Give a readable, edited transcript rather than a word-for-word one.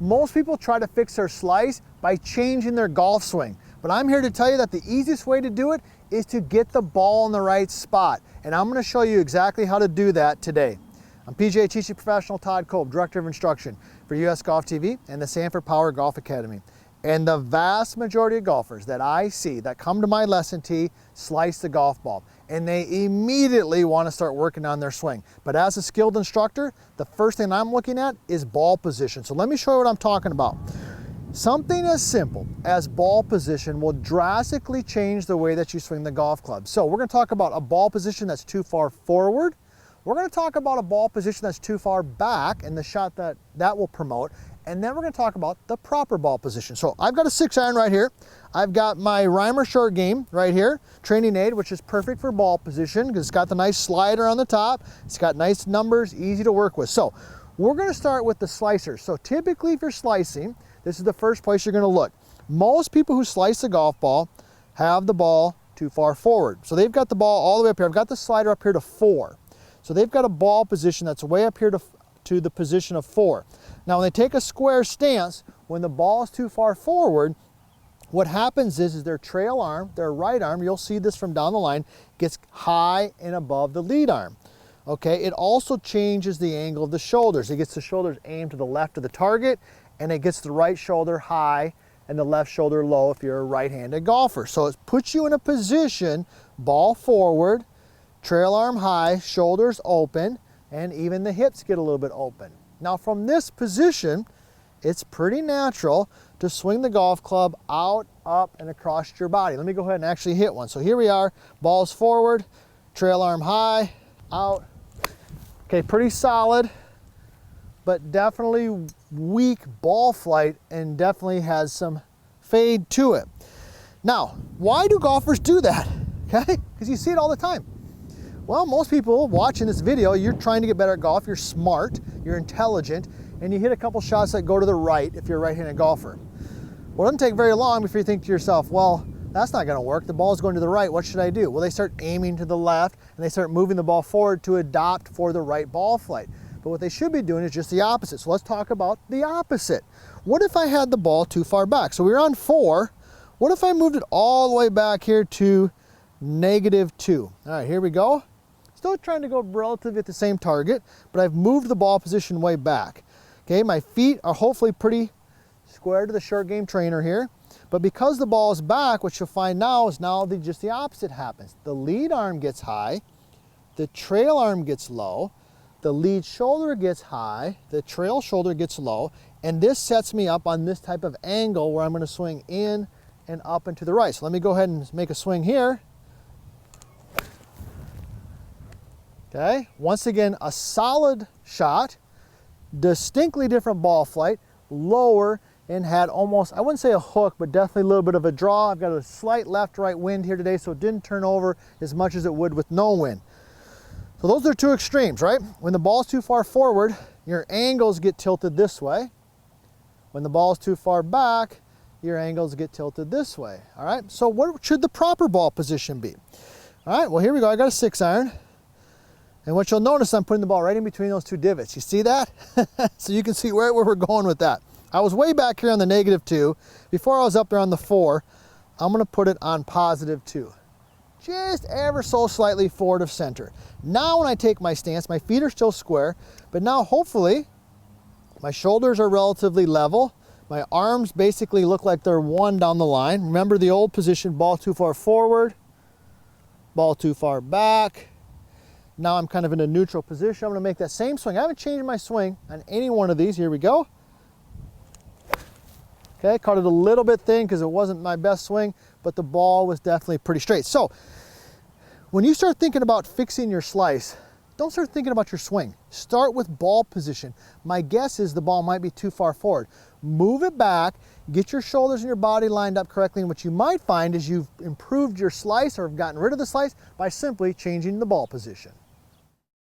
Most people try to fix their slice by changing their golf swing. But I'm here to tell you that the easiest way to do it is to get the ball in the right spot. And I'm going to show you exactly how to do that today. I'm PGA teaching professional Todd Kolb, Director of Instruction for US Golf TV and the Sanford Power Golf Academy. And the vast majority of golfers that I see that come to my lesson tee slice the golf ball, and they immediately want to start working on their swing. But as a skilled instructor, the first thing I'm looking at is ball position. So let me show you what I'm talking about. Something as simple as ball position will drastically change the way that you swing the golf club. So we're going to talk about a ball position that's too far forward. We're going to talk about a ball position that's too far back and the shot that will promote. And then we're going to talk about the proper ball position. So I've got a 6-iron right here. I've got my Reimer short game right here, training aid, which is perfect for ball position because it's got the nice slider on the top. It's got nice numbers, easy to work with. So we're going to start with the slicer. So typically if you're slicing, this is the first place you're going to look. Most people who slice the golf ball have the ball too far forward. So they've got the ball all the way up here. I've got the slider up here to 4. So they've got a ball position that's way up here to the position of 4. Now when they take a square stance, when the ball is too far forward, what happens is their trail arm, their right arm, you'll see this from down the line, gets high and above the lead arm. Okay, it also changes the angle of the shoulders. It gets the shoulders aimed to the left of the target, and it gets the right shoulder high and the left shoulder low if you're a right-handed golfer. So it puts you in a position, ball forward, trail arm high, shoulders open, and even the hips get a little bit open. Now from this position, it's pretty natural to swing the golf club out, up, and across your body. Let me go ahead and actually hit one. So here we are, ball's forward, trail arm high, out. Okay, pretty solid, but definitely weak ball flight and definitely has some fade to it. Now, why do golfers do that? Okay, because you see it all the time. Well, most people watching this video, you're trying to get better at golf, you're smart, you're intelligent, and you hit a couple shots that go to the right if you're a right-handed golfer. Well, it doesn't take very long before you think to yourself, well, that's not gonna work, the ball's going to the right, what should I do? Well, they start aiming to the left and they start moving the ball forward to adopt for the right ball flight. But what they should be doing is just the opposite. So let's talk about the opposite. What if I had the ball too far back? So we were on 4. What if I moved it all the way back here to -2? All right, here we go. Still trying to go relatively at the same target, but I've moved the ball position way back. Okay, my feet are hopefully pretty square to the short game trainer here, but because the ball is back, what you'll find now is just the opposite happens. The lead arm gets high, the trail arm gets low, the lead shoulder gets high, the trail shoulder gets low, and this sets me up on this type of angle where I'm going to swing in and up and to the right. So let me go ahead and make a swing here. Okay, once again, a solid shot, distinctly different ball flight, lower, and had almost, I wouldn't say a hook, but definitely a little bit of a draw. I've got a slight left-right wind here today, so it didn't turn over as much as it would with no wind. So those are two extremes, right? When the ball's too far forward, your angles get tilted this way. When the ball's too far back, your angles get tilted this way, all right? So what should the proper ball position be? All right, well, here we go. I got a 6-iron. And what you'll notice, I'm putting the ball right in between those two divots. You see that? So you can see where we're going with that. I was way back here on the -2. Before I was up there on the 4, I'm gonna put it on +2. Just ever so slightly forward of center. Now when I take my stance, my feet are still square, but now hopefully my shoulders are relatively level. My arms basically look like they're 1 down the line. Remember the old position, ball too far forward, ball too far back. Now I'm kind of in a neutral position. I'm going to make that same swing. I haven't changed my swing on any one of these. Here we go. Okay, caught it a little bit thin because it wasn't my best swing, but the ball was definitely pretty straight. So when you start thinking about fixing your slice, don't start thinking about your swing. Start with ball position. My guess is the ball might be too far forward. Move it back, get your shoulders and your body lined up correctly, and what you might find is you've improved your slice or have gotten rid of the slice by simply changing the ball position.